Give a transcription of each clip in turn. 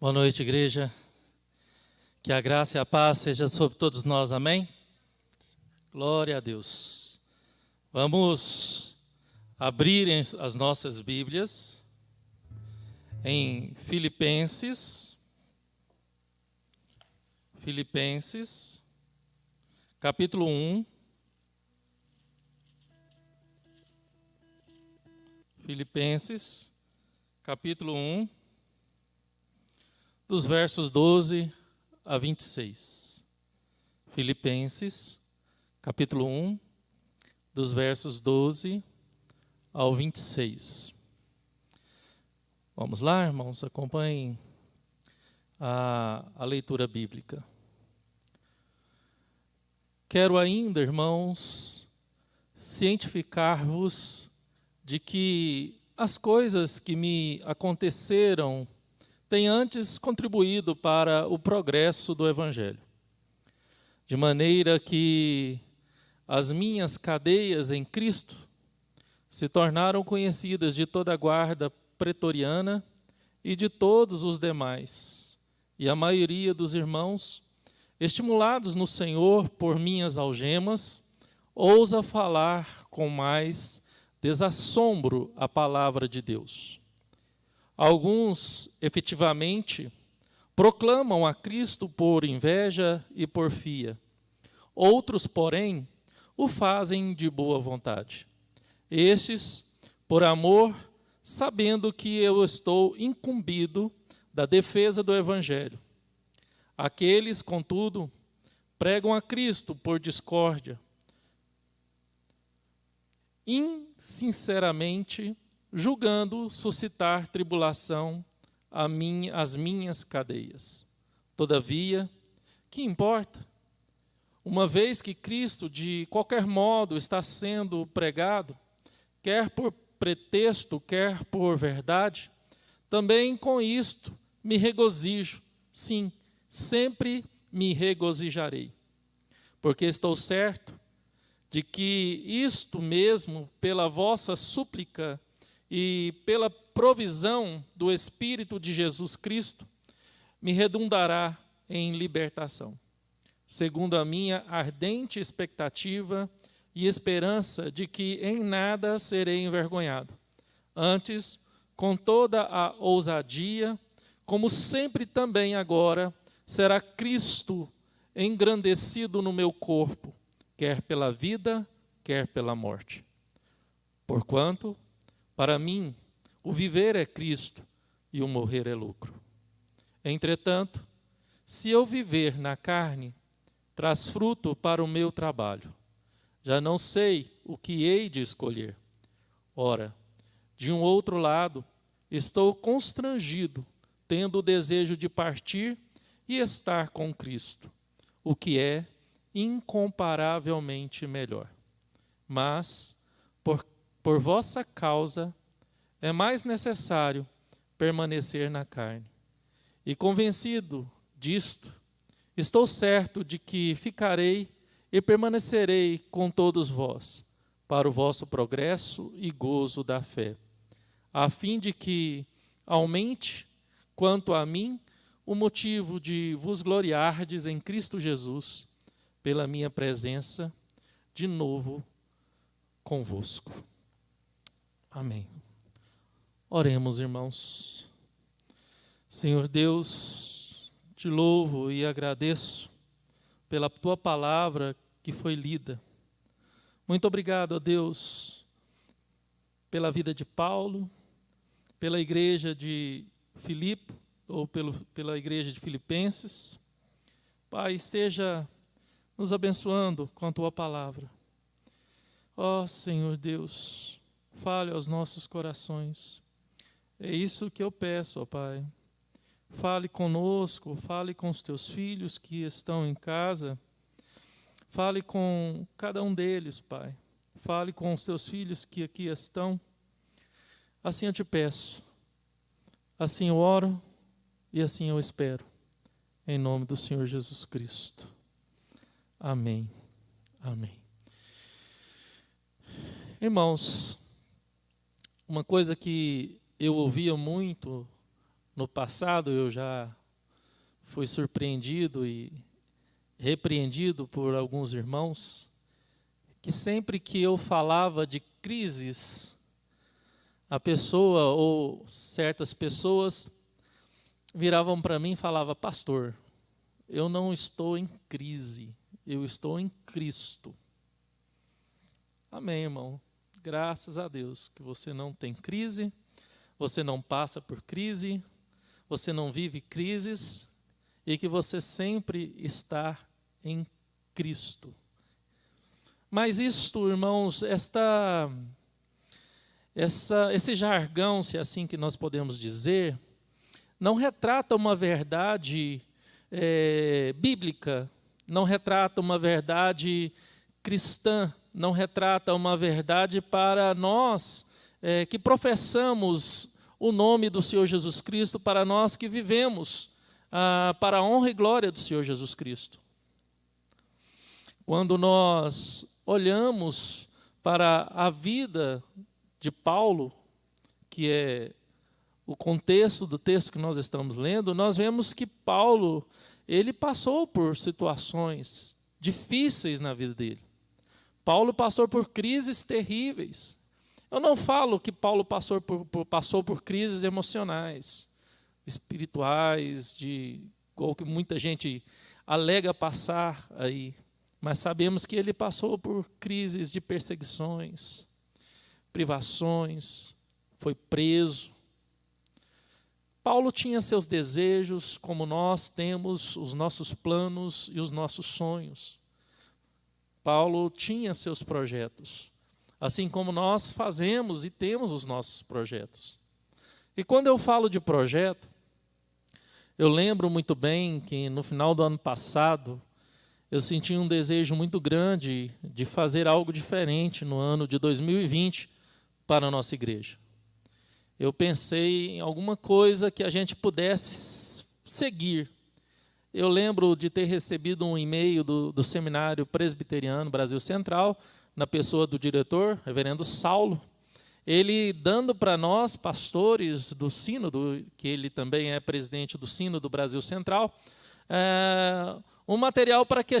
Boa noite, igreja. Que a graça e a paz seja sobre todos nós, amém? Glória a Deus. Vamos abrir as nossas Bíblias em Filipenses, capítulo 1. Filipenses, capítulo 1. Dos versos 12 a 26. Filipenses, capítulo 1, dos versos 12 ao 26. Vamos lá, irmãos, acompanhem a leitura bíblica. Quero ainda, irmãos, cientificar-vos de que as coisas que me aconteceram tem antes contribuído para o progresso do Evangelho, de maneira que as minhas cadeias em Cristo se tornaram conhecidas de toda a guarda pretoriana e de todos os demais, e a maioria dos irmãos, estimulados no Senhor por minhas algemas, ousa falar com mais desassombro a palavra de Deus. Alguns, efetivamente, proclamam a Cristo por inveja e porfia. Outros, porém, o fazem de boa vontade. Estes, por amor, sabendo que eu estou incumbido da defesa do Evangelho. Aqueles, contudo, pregam a Cristo por discórdia, insinceramente, julgando suscitar tribulação às minhas cadeias. Todavia, que importa? Uma vez que Cristo, de qualquer modo, está sendo pregado, quer por pretexto, quer por verdade, também com isto me regozijo, sim, sempre me regozijarei, porque estou certo de que isto mesmo, pela vossa súplica e pela provisão do Espírito de Jesus Cristo, me redundará em libertação, segundo a minha ardente expectativa e esperança de que em nada serei envergonhado. Antes, com toda a ousadia, como sempre também agora, será Cristo engrandecido no meu corpo, quer pela vida, quer pela morte. Porquanto, para mim, o viver é Cristo e o morrer é lucro. Entretanto, se eu viver na carne, traz fruto para o meu trabalho. Já não sei o que hei de escolher. Ora, de um outro lado, estou constrangido, tendo o desejo de partir e estar com Cristo, o que é incomparavelmente melhor. Mas, por vossa causa, é mais necessário permanecer na carne. E convencido disto, estou certo de que ficarei e permanecerei com todos vós, para o vosso progresso e gozo da fé, a fim de que aumente, quanto a mim, o motivo de vos gloriardes em Cristo Jesus, pela minha presença de novo convosco. Amém. Oremos, irmãos. Senhor Deus, te louvo e agradeço pela tua palavra que foi lida. Muito obrigado, ó Deus, pela vida de Paulo, pela igreja de Filipe, ou pela igreja de Filipenses. Pai, esteja nos abençoando com a tua palavra. Ó Senhor Deus, fale aos nossos corações. É isso que eu peço, ó Pai. Fale conosco, fale com os teus filhos que estão em casa. Fale com cada um deles, Pai. Fale com os teus filhos que aqui estão. Assim eu te peço. Assim eu oro e assim eu espero. Em nome do Senhor Jesus Cristo. Amém. Amém. Irmãos, uma coisa que eu ouvia muito no passado eu já fui surpreendido e repreendido por alguns irmãos, que sempre que eu falava de crises, a pessoa ou certas pessoas viravam para mim e falavam: pastor, eu não estou em crise, eu estou em Cristo. Amém, irmão. Graças a Deus que você não tem crise, você não passa por crise, você não vive crises e que você sempre está em Cristo. Mas isto, irmãos, esse jargão, se é assim que nós podemos dizer, não retrata uma verdade bíblica, não retrata uma verdade cristã, não retrata uma verdade para nós que professamos o nome do Senhor Jesus Cristo, para nós que vivemos para a honra e glória do Senhor Jesus Cristo. Quando nós olhamos para a vida de Paulo, que é o contexto do texto que nós estamos lendo, nós vemos que Paulo, ele passou por situações difíceis na vida dele. Paulo passou por crises terríveis. Eu não falo que Paulo passou por crises emocionais, espirituais, igual que muita gente alega passar aí. Mas sabemos que ele passou por crises de perseguições, privações, foi preso. Paulo tinha seus desejos, como nós temos os nossos planos e os nossos sonhos. Paulo tinha seus projetos, assim como nós fazemos e temos os nossos projetos. E quando eu falo de projeto, eu lembro muito bem que no final do ano passado, eu senti um desejo muito grande de fazer algo diferente no ano de 2020 para a nossa igreja. Eu pensei em alguma coisa que a gente pudesse seguir. Eu lembro de ter recebido um e-mail do Seminário Presbiteriano Brasil Central, na pessoa do diretor, reverendo Saulo, ele dando para nós, pastores do Sínodo, que ele também é presidente do Sínodo Brasil Central, um material para que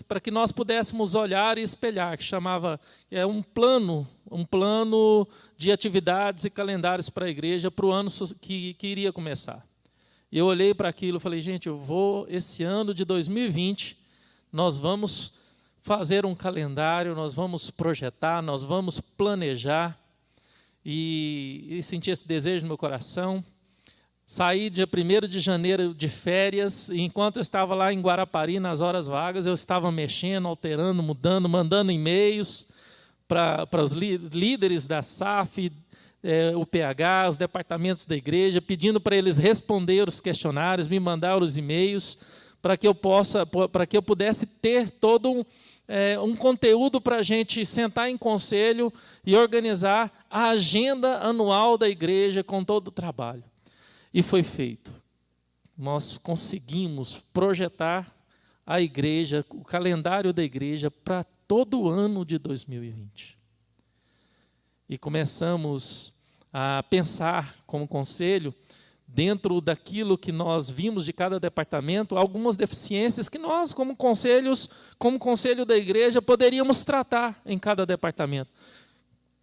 para que nós pudéssemos olhar e espelhar, que chamava um plano de atividades e calendários para a igreja para o ano que iria começar. E eu olhei para aquilo e falei: gente, esse ano de 2020, nós vamos fazer um calendário, nós vamos projetar, nós vamos planejar, e senti esse desejo no meu coração. Saí dia 1º de janeiro de férias, e enquanto eu estava lá em Guarapari, nas horas vagas, eu estava mexendo, alterando, mudando, mandando e-mails para os líderes da SAF, o PH, os departamentos da igreja, pedindo para eles responder os questionários, me mandar os e-mails, para que eu pudesse ter todo um conteúdo para a gente sentar em conselho e organizar a agenda anual da igreja com todo o trabalho. E foi feito. Nós conseguimos projetar a igreja, o calendário da igreja para todo o ano de 2020. E começamos a pensar como conselho, dentro daquilo que nós vimos de cada departamento, algumas deficiências que nós, como conselho da igreja, poderíamos tratar em cada departamento.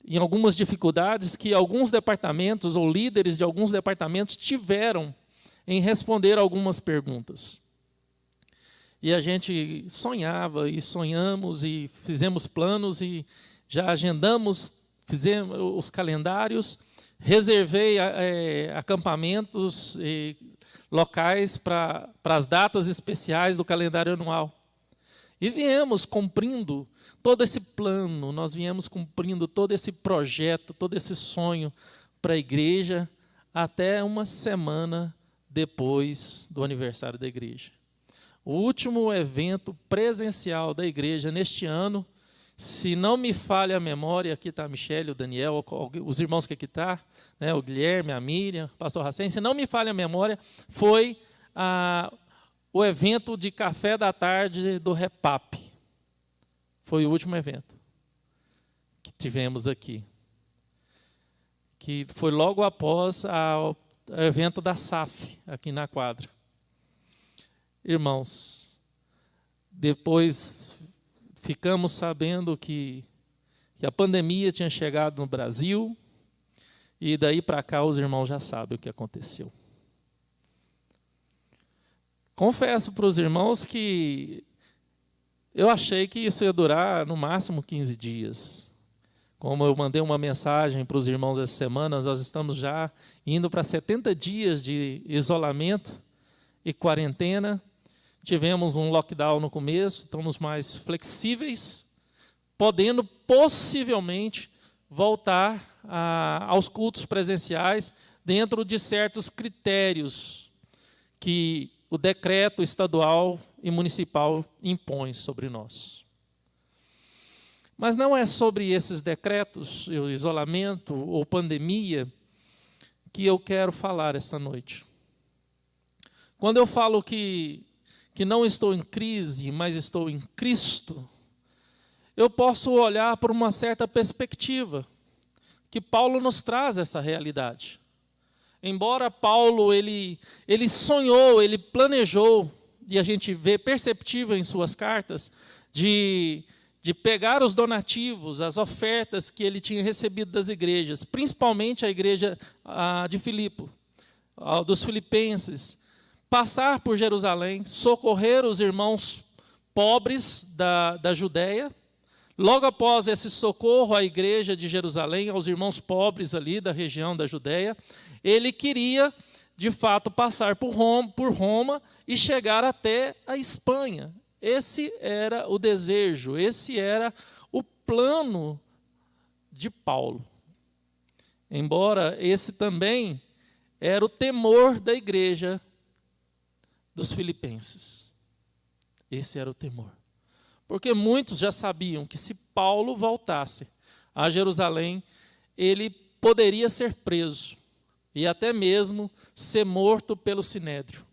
Em algumas dificuldades que alguns departamentos ou líderes de alguns departamentos tiveram em responder algumas perguntas. E a gente sonhava e sonhamos e fizemos planos e já agendamos, fizemos os calendários, reservei acampamentos e locais para as datas especiais do calendário anual. E viemos cumprindo todo esse plano, nós viemos cumprindo todo esse projeto, todo esse sonho para a igreja, até uma semana depois do aniversário da igreja. O último evento presencial da igreja neste ano, se não me falha a memória, aqui está a Michele, o Daniel, os irmãos que aqui estão, né, o Guilherme, a Miriam, o pastor Racem, se não me falha a memória, foi o evento de café da tarde do Repap. Foi o último evento que tivemos aqui. Que foi logo após evento da SAF, aqui na quadra. Irmãos, depois ficamos sabendo que a pandemia tinha chegado no Brasil, e daí para cá os irmãos já sabem o que aconteceu. Confesso para os irmãos que eu achei que isso ia durar no máximo 15 dias. Como eu mandei uma mensagem para os irmãos essa semana, nós estamos já indo para 70 dias de isolamento e quarentena. Tivemos um lockdown no começo, estamos mais flexíveis, podendo possivelmente voltar aos cultos presenciais dentro de certos critérios que o decreto estadual e municipal impõe sobre nós. Mas não é sobre esses decretos, o isolamento ou pandemia, que eu quero falar esta noite. Quando eu falo que não estou em crise, mas estou em Cristo, eu posso olhar por uma certa perspectiva, que Paulo nos traz essa realidade. Embora Paulo ele sonhou, ele planejou, e a gente vê perceptível em suas cartas, de pegar os donativos, as ofertas que ele tinha recebido das igrejas, principalmente a igreja de Filipe, dos filipenses, passar por Jerusalém, socorrer os irmãos pobres da Judéia. Logo após esse socorro à igreja de Jerusalém, aos irmãos pobres ali da região da Judéia, ele queria, de fato, passar por Roma e chegar até a Espanha. Esse era o desejo, esse era o plano de Paulo. Embora esse também era o temor da igreja dos filipenses. Esse era o temor. Porque muitos já sabiam que se Paulo voltasse a Jerusalém, ele poderia ser preso e até mesmo ser morto pelo Sinédrio,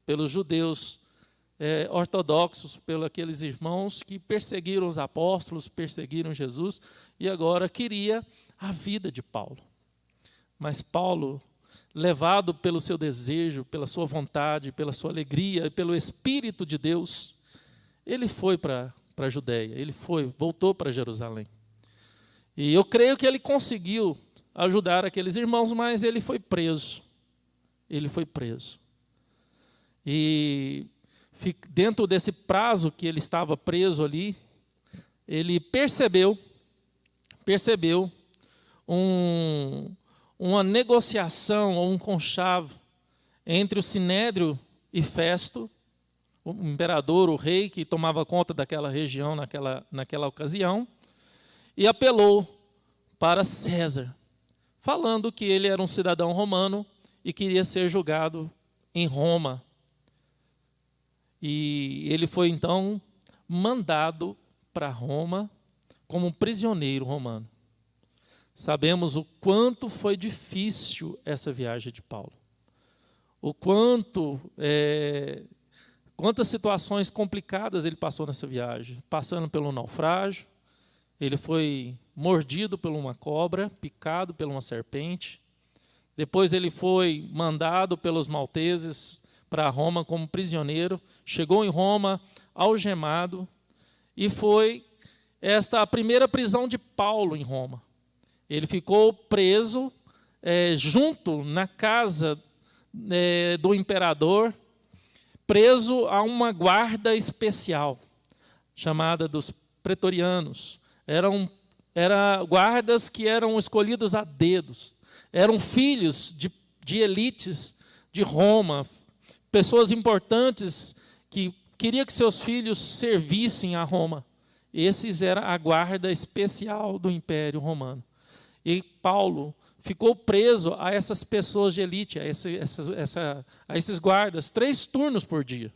pelos judeus ortodoxos, pelos aqueles irmãos que perseguiram os apóstolos, perseguiram Jesus, e agora queria a vida de Paulo. Mas Paulo, levado pelo seu desejo, pela sua vontade, pela sua alegria, pelo Espírito de Deus, ele foi para a Judéia, voltou para Jerusalém. E eu creio que ele conseguiu ajudar aqueles irmãos, mas ele foi preso. Ele foi preso. E dentro desse prazo que ele estava preso ali, ele percebeu uma negociação ou um conchavo entre o Sinédrio e Festo, o imperador, o rei que tomava conta daquela região naquela ocasião, e apelou para César, falando que ele era um cidadão romano e queria ser julgado em Roma. E ele foi, então, mandado para Roma como um prisioneiro romano. Sabemos o quanto foi difícil essa viagem de Paulo. O quantas situações complicadas ele passou nessa viagem. Passando pelo naufrágio, ele foi mordido por uma cobra, picado por uma serpente. Depois ele foi mandado pelos malteses para Roma como prisioneiro, chegou em Roma algemado, e foi esta a primeira prisão de Paulo em Roma. Ele ficou preso junto na casa do imperador, preso a uma guarda especial, chamada dos pretorianos. Eram guardas que eram escolhidos a dedos, eram filhos de elites de Roma, pessoas importantes que queriam que seus filhos servissem a Roma. Esses eram a guarda especial do Império Romano. E Paulo ficou preso a essas pessoas de elite, a esses guardas, 3 turnos por dia,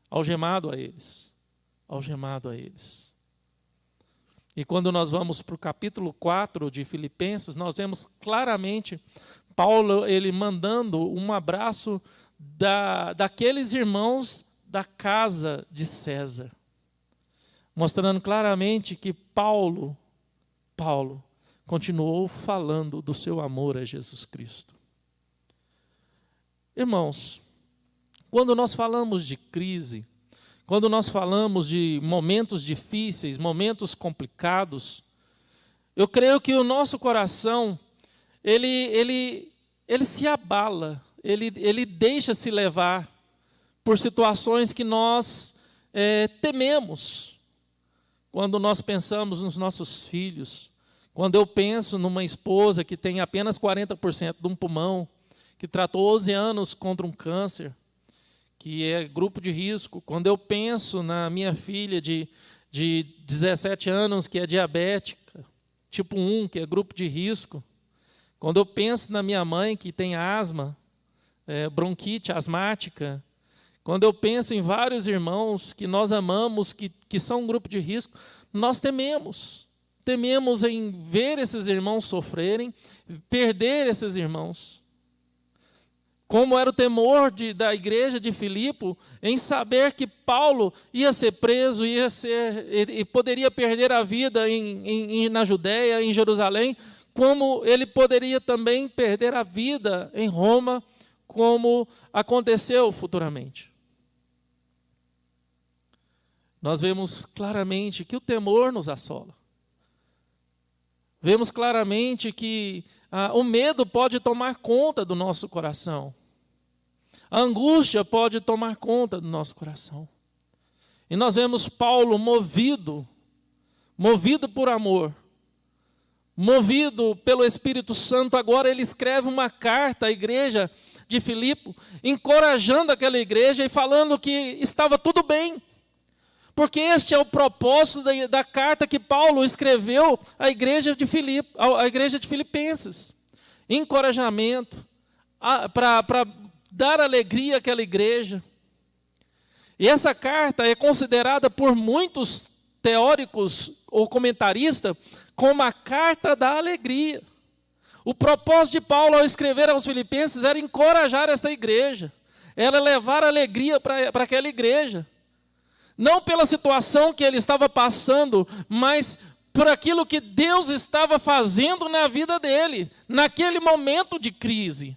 algemado a eles. E quando nós vamos para o capítulo 4 de Filipenses, nós vemos claramente Paulo ele mandando um abraço daqueles irmãos da casa de César, mostrando claramente que Paulo continuou falando do seu amor a Jesus Cristo. Irmãos, quando nós falamos de crise, quando nós falamos de momentos difíceis, momentos complicados, eu creio que o nosso coração, ele se abala, ele deixa se levar por situações que nós tememos. Quando nós pensamos nos nossos filhos, quando eu penso numa esposa que tem apenas 40% de um pulmão, que tratou 11 anos contra um câncer, que é grupo de risco. Quando eu penso na minha filha de 17 anos, que é diabética, tipo 1, que é grupo de risco. Quando eu penso na minha mãe, que tem asma, bronquite asmática. Quando eu penso em vários irmãos que nós amamos, que são um grupo de risco, nós tememos. Tememos em ver esses irmãos sofrerem, perder esses irmãos. Como era o temor da igreja de Filipe em saber que Paulo ia ser preso, e poderia perder a vida na Judéia, em Jerusalém, como ele poderia também perder a vida em Roma, como aconteceu futuramente. Nós vemos claramente que o temor nos assola. Vemos claramente que o medo pode tomar conta do nosso coração. A angústia pode tomar conta do nosso coração. E nós vemos Paulo movido por amor, movido pelo Espírito Santo. Agora ele escreve uma carta à igreja de Filipe, encorajando aquela igreja e falando que estava tudo bem. Porque este é o propósito da carta que Paulo escreveu à igreja de Filipe, à igreja de Filipenses. Encorajamento, para dar alegria àquela igreja. E essa carta é considerada por muitos teóricos ou comentaristas como a carta da alegria. O propósito de Paulo ao escrever aos Filipenses era encorajar esta igreja, era levar alegria para aquela igreja. Não pela situação que ele estava passando, mas por aquilo que Deus estava fazendo na vida dele, naquele momento de crise.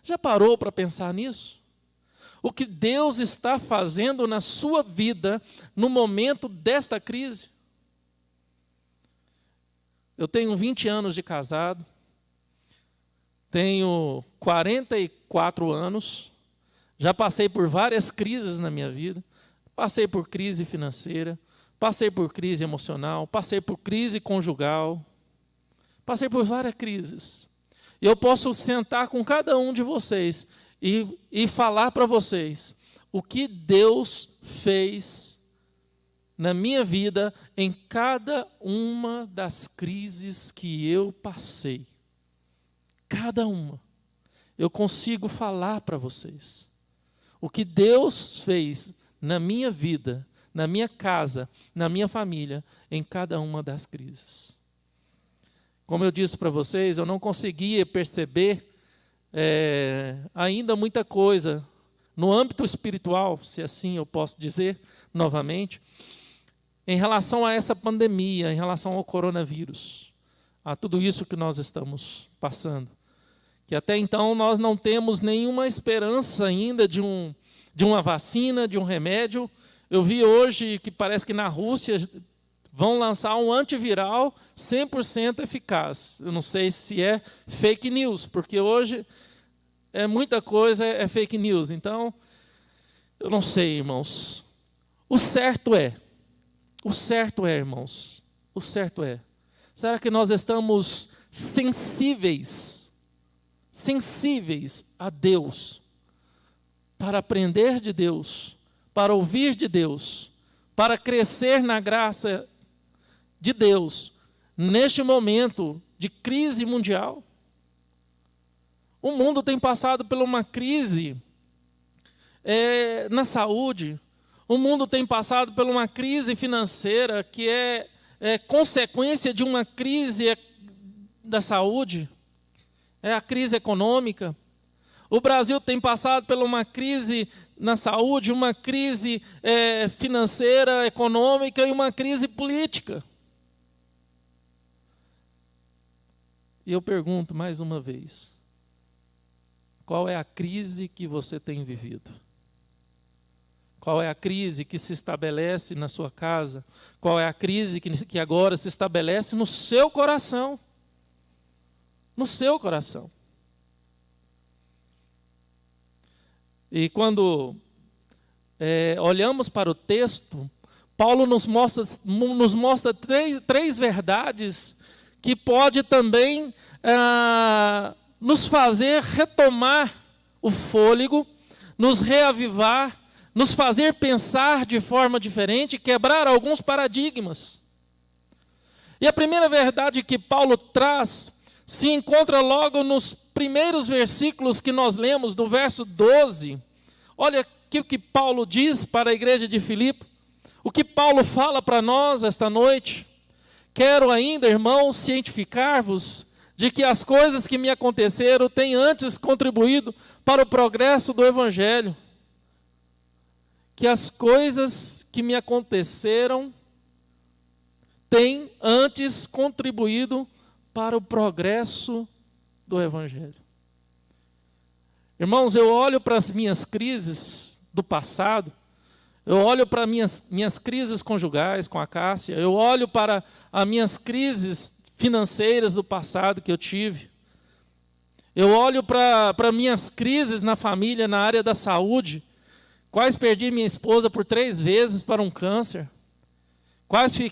Já parou para pensar nisso? O que Deus está fazendo na sua vida no momento desta crise? Eu tenho 20 anos de casado, tenho 44 anos, já passei por várias crises na minha vida. Passei por crise financeira, passei por crise emocional, passei por crise conjugal, passei por várias crises. E eu posso sentar com cada um de vocês e falar para vocês o que Deus fez na minha vida em cada uma das crises que eu passei. Cada uma. Eu consigo falar para vocês o que Deus fez na minha vida, na minha casa, na minha família, em cada uma das crises. Como eu disse para vocês, eu não conseguia perceber ainda muita coisa no âmbito espiritual, se assim eu posso dizer novamente, em relação a essa pandemia, em relação ao coronavírus, a tudo isso que nós estamos passando. Que até então nós não temos nenhuma esperança ainda de uma vacina, de um remédio. Eu vi hoje que parece que na Rússia vão lançar um antiviral 100% eficaz. Eu não sei se é fake news, porque hoje muita coisa é fake news. Então, eu não sei, irmãos. O certo é, irmãos, o certo é. Será que nós estamos sensíveis a Deus, para aprender de Deus, para ouvir de Deus, para crescer na graça de Deus, neste momento de crise mundial? O mundo tem passado por uma crise na saúde, o mundo tem passado por uma crise financeira que é consequência de uma crise da saúde, é a crise econômica. O Brasil tem passado por uma crise na saúde, uma crise financeira, econômica e uma crise política. E eu pergunto mais uma vez, Qual é a crise que você tem vivido? Qual é a crise que se estabelece na sua casa? Qual é a crise que agora se estabelece no seu coração? No seu coração. E quando olhamos para o texto, Paulo nos mostra três verdades que pode também nos fazer retomar o fôlego, nos reavivar, nos fazer pensar de forma diferente, quebrar alguns paradigmas. E a primeira verdade que Paulo traz se encontra logo nos primeiros versículos que nós lemos, no verso 12. Olha o que Paulo diz para a igreja de Filipe, o que Paulo fala para nós esta noite. Quero ainda, irmãos, cientificar-vos de que as coisas que me aconteceram têm antes contribuído para o progresso do Evangelho. Que as coisas que me aconteceram têm antes contribuído para o progresso do Evangelho. Irmãos, eu olho para as minhas crises do passado, eu olho para minhas crises conjugais com a Cássia, eu olho para as minhas crises financeiras do passado que eu tive, eu olho para minhas crises na família, na área da saúde, quase perdi minha esposa por 3 vezes para um câncer, quase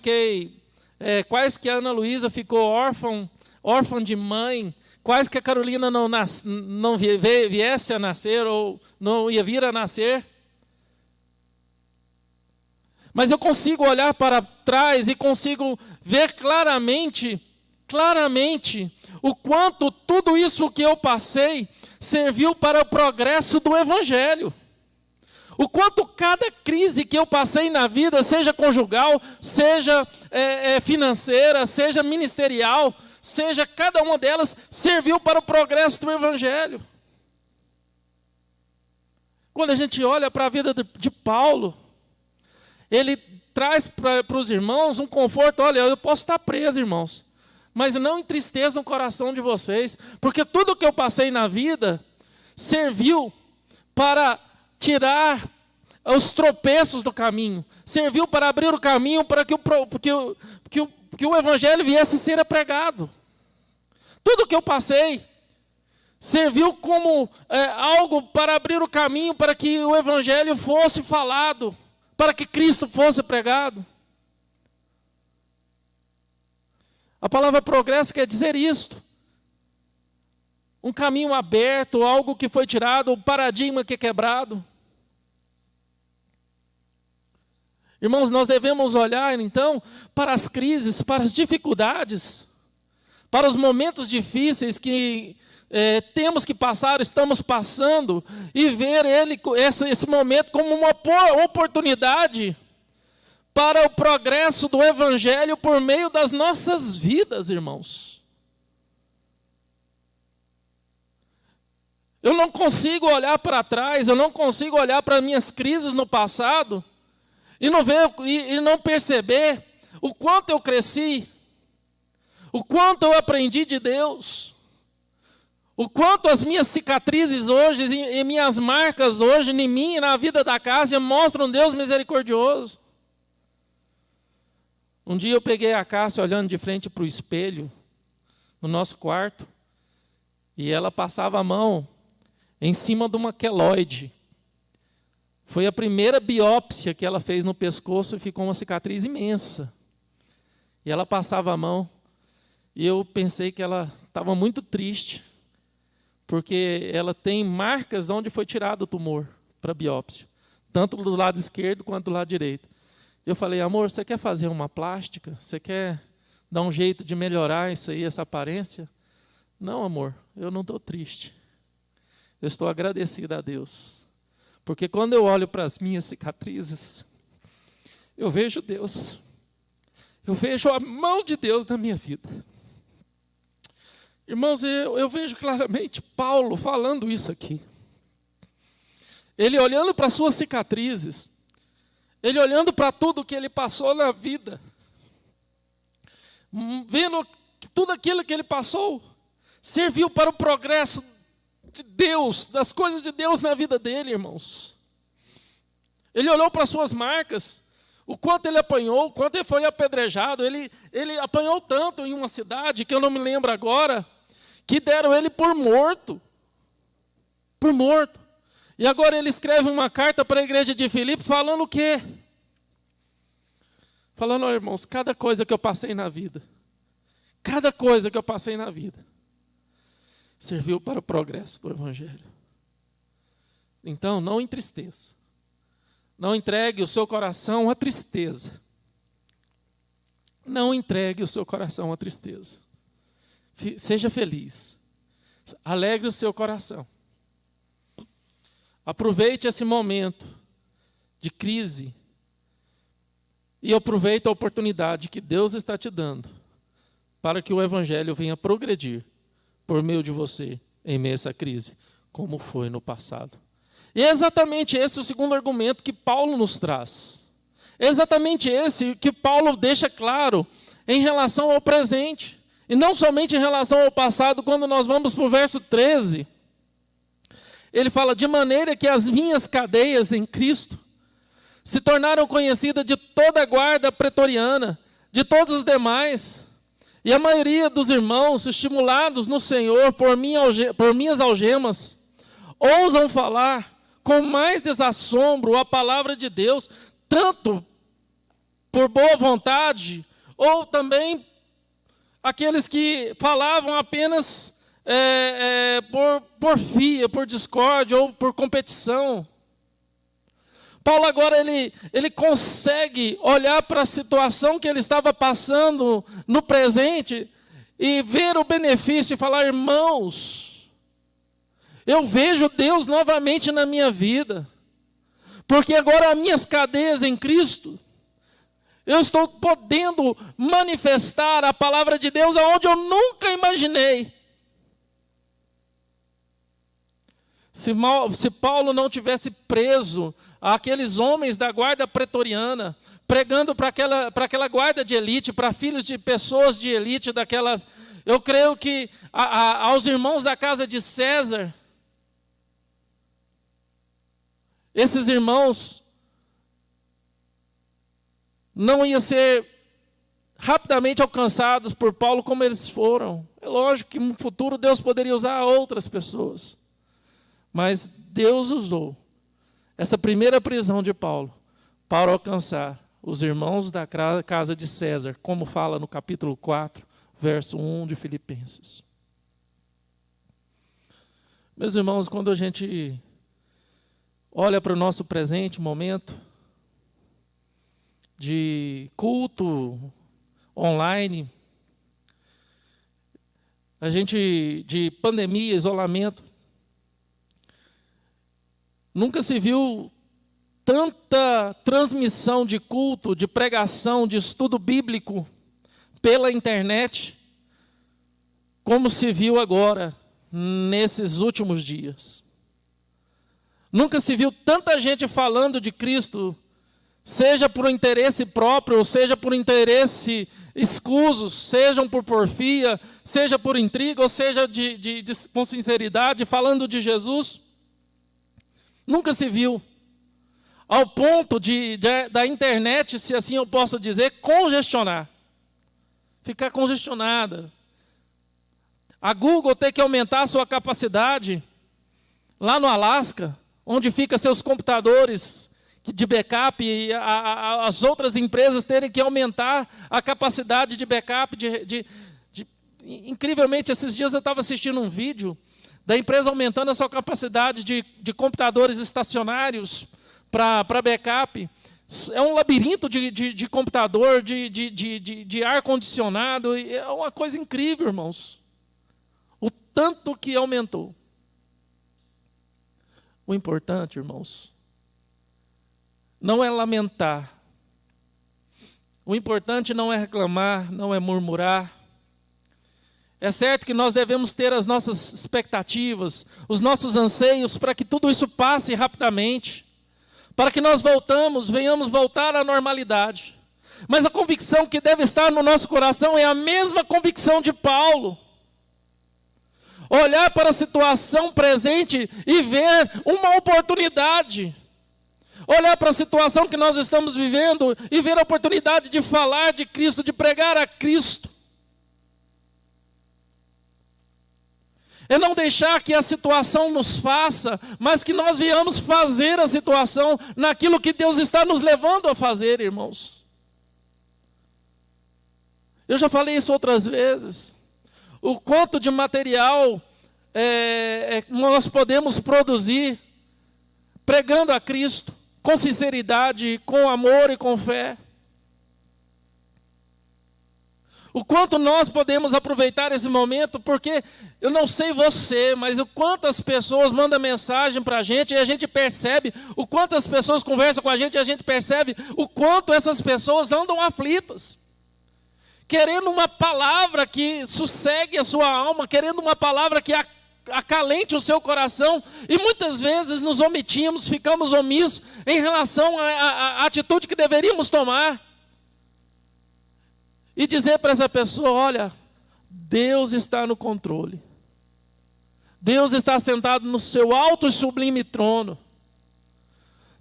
que a Ana Luísa ficou órfã de mãe, quase que a Carolina não viesse a nascer ou não ia vir a nascer. Mas eu consigo olhar para trás e consigo ver claramente o quanto tudo isso que eu passei serviu para o progresso do Evangelho. O quanto cada crise que eu passei na vida, seja conjugal, seja financeira, seja ministerial, seja cada uma delas, serviu para o progresso do Evangelho. Quando a gente olha para a vida de Paulo, ele traz para os irmãos um conforto. Olha, eu posso estar preso, irmãos, mas não entristeçam o coração de vocês, porque tudo que eu passei na vida serviu para tirar os tropeços do caminho, serviu para abrir o caminho para que o Evangelho viesse a ser pregado. Tudo que eu passei serviu como algo para abrir o caminho para que o Evangelho fosse falado, para que Cristo fosse pregado. A palavra progresso quer dizer isto. Um caminho aberto, algo que foi tirado, um paradigma que é quebrado. Irmãos, nós devemos olhar, então, para as crises, para as dificuldades, para os momentos difíceis que temos que passar, estamos passando, e ver esse momento como uma oportunidade para o progresso do Evangelho por meio das nossas vidas, irmãos. Eu não consigo olhar para trás, eu não consigo olhar para minhas crises no passado e não perceber o quanto eu cresci, o quanto eu aprendi de Deus, o quanto as minhas cicatrizes hoje e minhas marcas hoje em mim e na vida da Cássia mostram Deus misericordioso. Um dia eu peguei a Cássia olhando de frente para o espelho no nosso quarto e ela passava a mão em cima de uma queloide. Foi a primeira biópsia que ela fez no pescoço e ficou uma cicatriz imensa. E ela passava a mão e eu pensei que ela estava muito triste, porque ela tem marcas onde foi tirado o tumor para biópsia, tanto do lado esquerdo quanto do lado direito. Eu falei, amor, você quer fazer uma plástica? Você quer dar um jeito de melhorar isso aí, essa aparência? Não, amor, eu não estou triste. Eu estou agradecido a Deus. Porque quando eu olho para as minhas cicatrizes, eu vejo Deus. Eu vejo a mão de Deus na minha vida. Irmãos, eu vejo claramente Paulo falando isso aqui. Ele olhando para as suas cicatrizes, ele olhando para tudo que ele passou na vida, vendo que tudo aquilo que ele passou serviu para o progresso de Deus, das coisas de Deus na vida dele, irmãos. Ele olhou para as suas marcas, o quanto ele apanhou, o quanto ele foi apedrejado. Ele apanhou tanto em uma cidade, que eu não me lembro agora, que deram ele por morto. Por morto. E agora ele escreve uma carta para a igreja de Filipe falando o quê? Falando, irmãos, cada coisa que eu passei na vida, serviu para o progresso do Evangelho. Então, não entristeça. Não entregue o seu coração à tristeza. Não entregue o seu coração à tristeza. Seja feliz. Alegre o seu coração. Aproveite esse momento de crise e aproveite a oportunidade que Deus está te dando para que o Evangelho venha progredir por meio de você em meio a essa crise, como foi no passado. E é exatamente esse o segundo argumento que Paulo nos traz. É exatamente esse que Paulo deixa claro em relação ao presente. E não somente em relação ao passado, quando nós vamos para o verso 13. Ele fala, de maneira que as minhas cadeias em Cristo se tornaram conhecidas de toda a guarda pretoriana, de todos os demais. E a maioria dos irmãos, estimulados no Senhor por minhas algemas, ousam falar com mais desassombro a palavra de Deus, tanto por boa vontade, ou também aqueles que falavam apenas por porfia, por discórdia ou por competição. Paulo agora ele consegue olhar para a situação que ele estava passando no presente e ver o benefício e falar, irmãos, eu vejo Deus novamente na minha vida, porque agora as minhas cadeias em Cristo, eu estou podendo manifestar a palavra de Deus aonde eu nunca imaginei. Se Paulo não tivesse preso aqueles homens da guarda pretoriana, pregando para aquela guarda de elite, para filhos de pessoas de elite daquelas, eu creio que aos irmãos da casa de César, esses irmãos não iam ser rapidamente alcançados por Paulo como eles foram. É lógico que no futuro Deus poderia usar outras pessoas. Mas Deus usou essa primeira prisão de Paulo para alcançar os irmãos da casa de César, como fala no capítulo 4, verso 1 de Filipenses. Meus irmãos, quando a gente olha para o nosso presente momento de culto online, a gente de pandemia, isolamento, nunca se viu tanta transmissão de culto, de pregação, de estudo bíblico pela internet, como se viu agora, nesses últimos dias. Nunca se viu tanta gente falando de Cristo, seja por interesse próprio, ou seja por interesse escuso, sejam por porfia, seja por intriga, ou seja com sinceridade, falando de Jesus. Nunca se viu, ao ponto da internet, se assim eu posso dizer, congestionar, ficar congestionada. A Google ter que aumentar a sua capacidade, lá no Alasca, onde ficam seus computadores de backup, e as outras empresas terem que aumentar a capacidade de backup. Incrivelmente, esses dias eu estava assistindo um vídeo da empresa aumentando a sua capacidade de computadores estacionários para backup. É um labirinto de computador, de ar-condicionado. É uma coisa incrível, irmãos. O tanto que aumentou. O importante, irmãos, não é lamentar. O importante não é reclamar, não é murmurar. É certo que nós devemos ter as nossas expectativas, os nossos anseios para que tudo isso passe rapidamente, para que nós venhamos voltar à normalidade. Mas a convicção que deve estar no nosso coração é a mesma convicção de Paulo. olhar para a situação presente e ver uma oportunidade. Olhar para a situação que nós estamos vivendo e ver a oportunidade de falar de Cristo, de pregar a Cristo. É não deixar que a situação nos faça, mas que nós viemos fazer a situação naquilo que Deus está nos levando a fazer, irmãos. Eu já falei isso outras vezes. O quanto de material nós podemos produzir pregando a Cristo, com sinceridade, com amor e com fé. O quanto nós podemos aproveitar esse momento, porque eu não sei você, mas o quanto as pessoas mandam mensagem para a gente e a gente percebe, o quanto as pessoas conversam com a gente e a gente percebe o quanto essas pessoas andam aflitas, querendo uma palavra que sossegue a sua alma, querendo uma palavra que acalente o seu coração, e muitas vezes nos omitimos, ficamos omissos em relação à atitude que deveríamos tomar. E dizer para essa pessoa: olha, Deus está no controle. Deus está sentado no seu alto e sublime trono.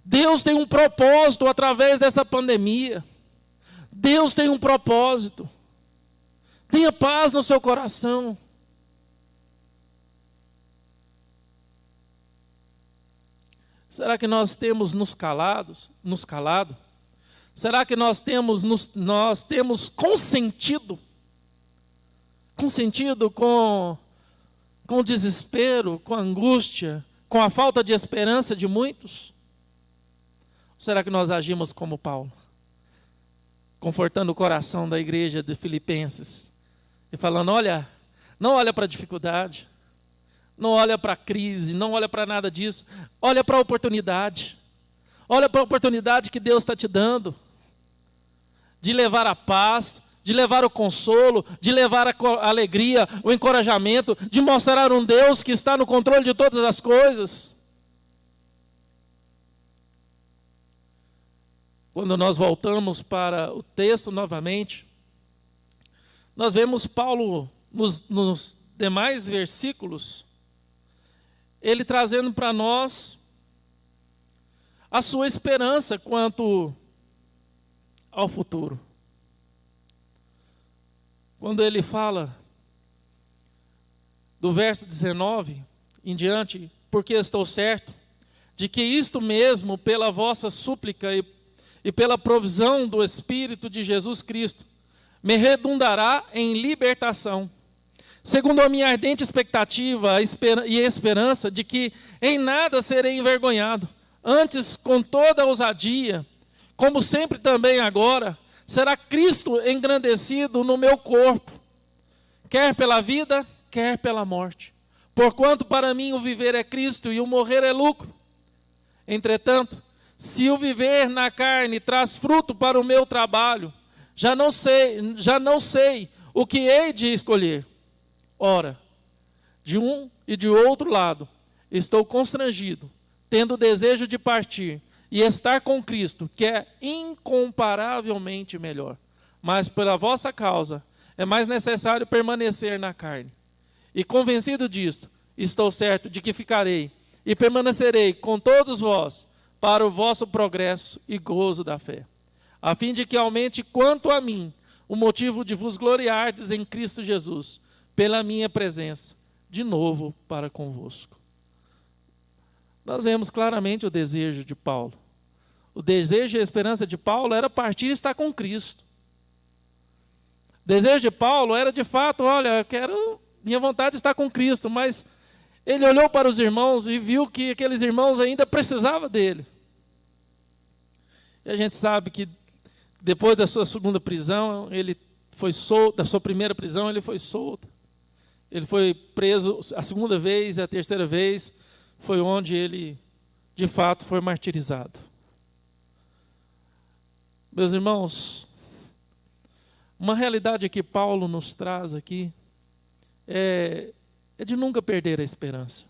Deus tem um propósito através dessa pandemia. Deus tem um propósito. Tenha paz no seu coração. Será que nós temos nos calado? Será que nós temos consentido com o desespero, com a angústia, com a falta de esperança de muitos? Ou será que nós agimos como Paulo, confortando o coração da igreja de Filipenses e falando: olha, não olha para a dificuldade, não olha para a crise, não olha para nada disso, olha para a oportunidade. Olha para a oportunidade que Deus está te dando, de levar a paz, de levar o consolo, de levar a alegria, o encorajamento, de mostrar um Deus que está no controle de todas as coisas. Quando nós voltamos para o texto novamente, nós vemos Paulo nos demais versículos, ele trazendo para nós a sua esperança quanto ao futuro. Quando ele fala do verso 19 em diante: porque estou certo de que isto mesmo, pela vossa súplica e pela provisão do Espírito de Jesus Cristo, me redundará em libertação, segundo a minha ardente expectativa e esperança de que em nada serei envergonhado. Antes, com toda ousadia, como sempre também agora, será Cristo engrandecido no meu corpo, quer pela vida, quer pela morte. Porquanto para mim o viver é Cristo e o morrer é lucro. Entretanto, se o viver na carne traz fruto para o meu trabalho, já não sei o que hei de escolher. Ora, de um e de outro lado, estou constrangido, tendo o desejo de partir e estar com Cristo, que é incomparavelmente melhor. Mas pela vossa causa é mais necessário permanecer na carne. E convencido disto, estou certo de que ficarei e permanecerei com todos vós para o vosso progresso e gozo da fé, a fim de que aumente quanto a mim o motivo de vos gloriardes em Cristo Jesus, pela minha presença, de novo para convosco. Nós vemos claramente o desejo de Paulo. O desejo e a esperança de Paulo era partir e estar com Cristo. O desejo de Paulo era de fato: olha, minha vontade é estar com Cristo, mas ele olhou para os irmãos e viu que aqueles irmãos ainda precisavam dele. E a gente sabe que depois da sua segunda prisão, ele foi solto, da sua primeira prisão ele foi solto. Ele foi preso a segunda vez e a terceira vez foi onde ele, de fato, foi martirizado. Meus irmãos, uma realidade que Paulo nos traz aqui é de nunca perder a esperança.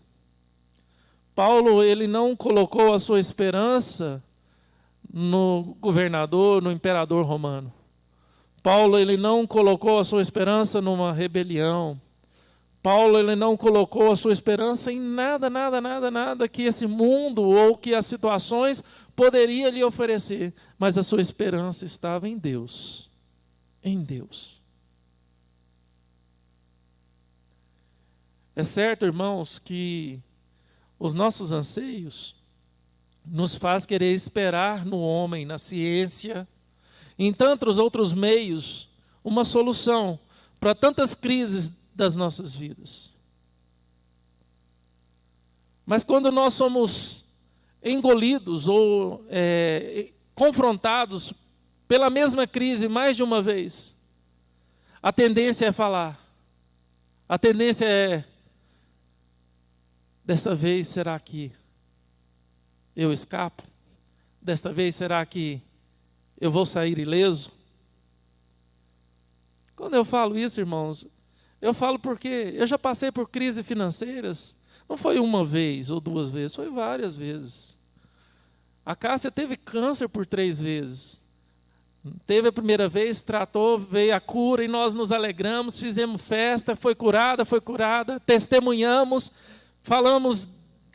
Paulo, ele não colocou a sua esperança no governador, no imperador romano. Paulo, ele não colocou a sua esperança numa rebelião. Paulo, ele não colocou a sua esperança em nada, nada, nada, nada que esse mundo ou que as situações poderia lhe oferecer, mas a sua esperança estava em Deus. Em Deus. É certo, irmãos, que os nossos anseios nos faz querer esperar no homem, na ciência, em tantos outros meios, uma solução para tantas crises das nossas vidas. Mas quando nós somos engolidos ou confrontados pela mesma crise mais de uma vez, a tendência é falar. A tendência é: dessa vez será que eu escapo? Desta vez será que eu vou sair ileso? Quando eu falo isso, irmãos, eu falo porque eu já passei por crises financeiras. Não foi uma vez ou duas vezes, foi várias vezes. A Cássia teve câncer por 3 vezes. Teve a primeira vez, tratou, veio a cura e nós nos alegramos, fizemos festa, foi curada, testemunhamos, falamos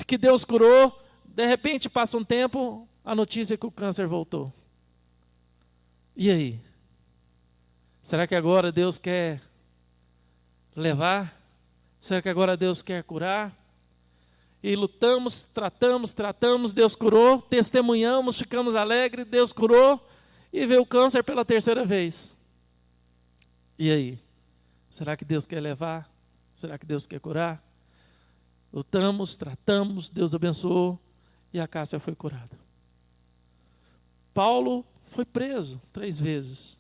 que Deus curou. De repente passa um tempo, a notícia é que o câncer voltou. E aí? Será que agora Deus quer levar? Será que agora Deus quer curar? E lutamos, tratamos, Deus curou, testemunhamos, ficamos alegres, Deus curou, e veio o câncer pela 3ª vez. E aí? Será que Deus quer levar? Será que Deus quer curar? Lutamos, tratamos, Deus abençoou, e a Cássia foi curada. Paulo foi preso 3 vezes.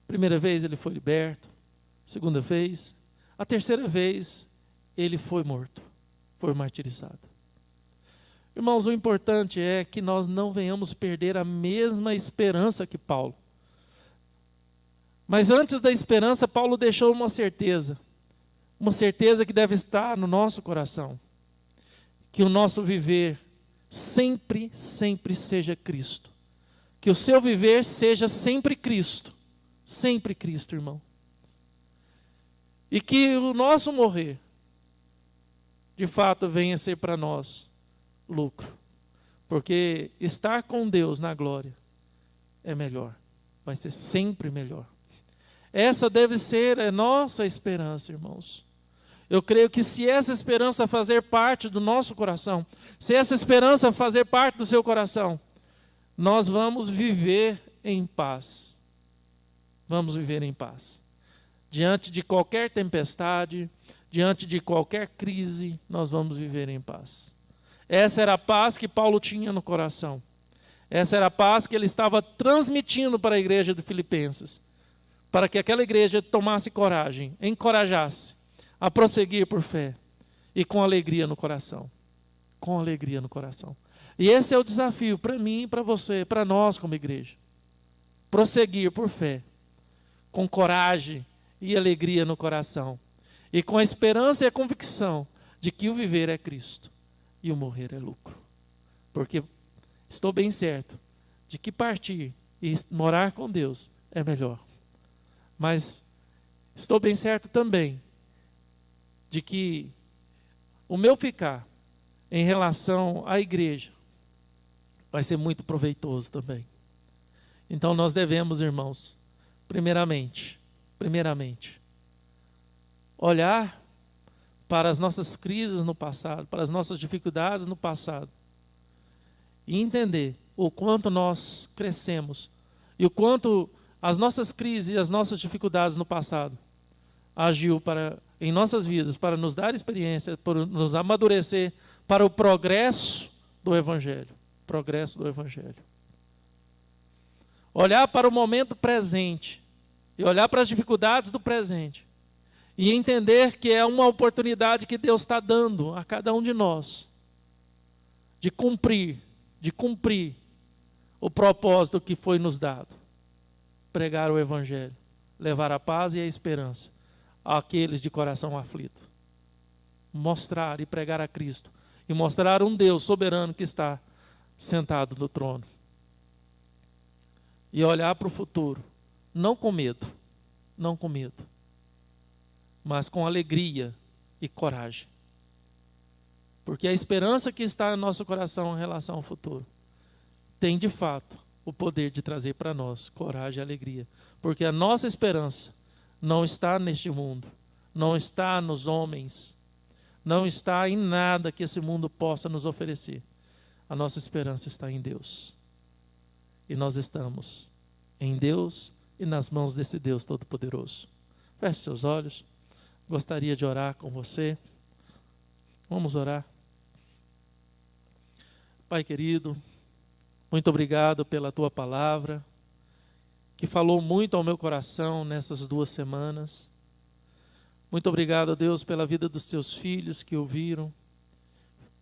Primeira vez ele foi liberto, segunda vez, a 3ª vez ele foi morto, foi martirizado. Irmãos, o importante é que nós não venhamos perder a mesma esperança que Paulo. Mas antes da esperança, Paulo deixou uma certeza que deve estar no nosso coração, que o nosso viver sempre, sempre seja Cristo, que o seu viver seja sempre Cristo, irmão, e que o nosso morrer, de fato, venha a ser para nós lucro, porque estar com Deus na glória é melhor, vai ser sempre melhor. Essa deve ser a nossa esperança, irmãos. Eu creio que se essa esperança fazer parte do nosso coração, se essa esperança fazer parte do seu coração, nós vamos viver em paz. Vamos viver em paz. Diante de qualquer tempestade, diante de qualquer crise, nós vamos viver em paz. Essa era a paz que Paulo tinha no coração. Essa era a paz que ele estava transmitindo para a igreja de Filipenses, para que aquela igreja tomasse coragem, encorajasse a prosseguir por fé e com alegria no coração. Com alegria no coração. E esse é o desafio para mim, para você, para nós como igreja. Prosseguir por fé, com coragem e alegria no coração. E com a esperança e a convicção de que o viver é Cristo e o morrer é lucro. Porque estou bem certo de que partir e morar com Deus é melhor. Mas estou bem certo também de que o meu ficar em relação à igreja vai ser muito proveitoso também. Então nós devemos, irmãos, primeiramente, olhar para as nossas crises no passado, para as nossas dificuldades no passado, e entender o quanto nós crescemos e o quanto as nossas crises e as nossas dificuldades no passado agiu em nossas vidas para nos dar experiência, para nos amadurecer para o progresso do Evangelho. Progresso do Evangelho. Olhar para o momento presente e olhar para as dificuldades do presente e entender que é uma oportunidade que Deus está dando a cada um de nós de cumprir o propósito que foi nos dado. Pregar o Evangelho, levar a paz e a esperança àqueles de coração aflito. Mostrar e pregar a Cristo e mostrar um Deus soberano que está sentado no trono. E olhar para o futuro, não com medo, mas com alegria e coragem. Porque a esperança que está no nosso coração em relação ao futuro tem de fato o poder de trazer para nós coragem e alegria. Porque a nossa esperança não está neste mundo, não está nos homens, não está em nada que esse mundo possa nos oferecer. A nossa esperança está em Deus. E nós estamos em Deus e nas mãos desse Deus Todo-Poderoso. Feche seus olhos. Gostaria de orar com você. Vamos orar. Pai querido, muito obrigado pela tua palavra, que falou muito ao meu coração nessas 2 semanas. Muito obrigado, Deus, pela vida dos teus filhos que ouviram.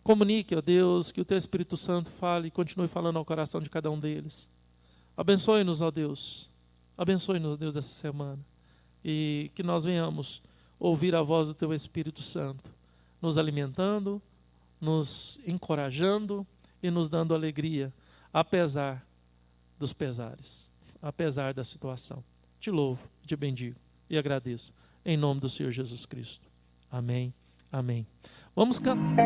Comunique, ó Deus, que o teu Espírito Santo fale e continue falando ao coração de cada um deles. Abençoe-nos, ó Deus. Abençoe-nos, Deus, essa semana. E que nós venhamos ouvir a voz do teu Espírito Santo, nos alimentando, nos encorajando e nos dando alegria, apesar dos pesares, apesar da situação. Te louvo, te bendigo e agradeço. Em nome do Senhor Jesus Cristo. Amém. Amém. Vamos cantar.